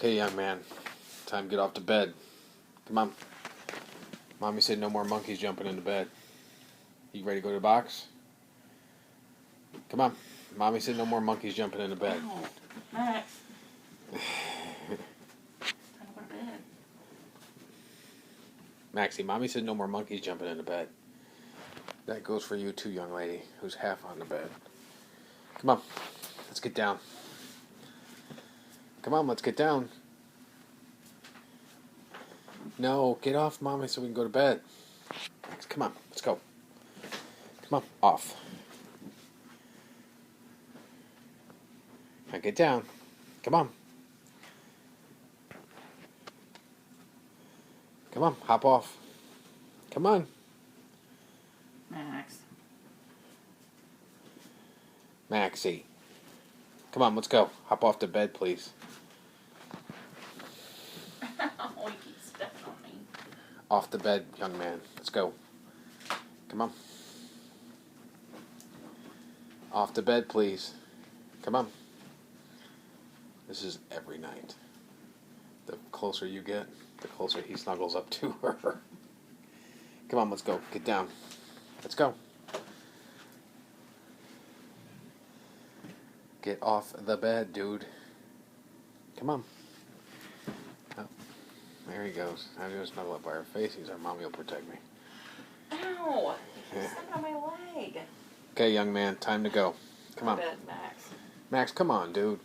Okay, young man. Time to get off to bed. Come on. Mommy said no more monkeys jumping into bed. You ready to go to the box? Come on. Mommy said no more monkeys jumping into bed. Ow. Max. Time to go to bed. Maxie, Mommy said no more monkeys jumping into bed. That goes for you too, young lady, who's half on the bed. Come on. Let's get down. Come on, let's get down. No, get off, Mommy, so we can go to bed. Come on, let's go. Come on, off. Now get down. Come on. Come on, hop off. Come on. Max. Maxie. Come on, let's go. Hop off to bed, please. Oh, you keep stepping on me. Off the bed, young man. Let's go. Come on. Off to bed, please. Come on. This is every night. The closer you get, the closer he snuggles up to her. Come on, let's go. Get down. Let's go. Get off the bed, dude. Come on. Oh, there he goes. I'm going to snuggle up by her face. He's our mommy will protect me. Ow! You keep stepping on my leg. Okay, young man. Time to go. Come on. Go to bed, Max. Max, come on, dude.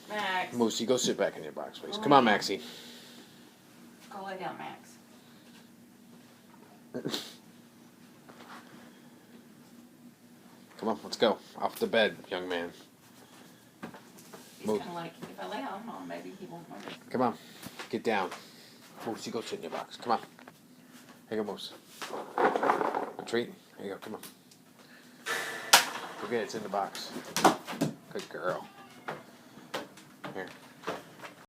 Max. Moosey, go sit back in your box, please. Go Come on, lay down. Maxie. Go lay down, Max. Come on, let's go. Off the bed, young man. He's Move. kind of like, if I lay on him, maybe he won't notice. Come on. Get down. Moosey, go sit in your box. Come on. Here you go, Moose. A treat? Here you go, come on. Go get it, it's in the box. Good girl. Here.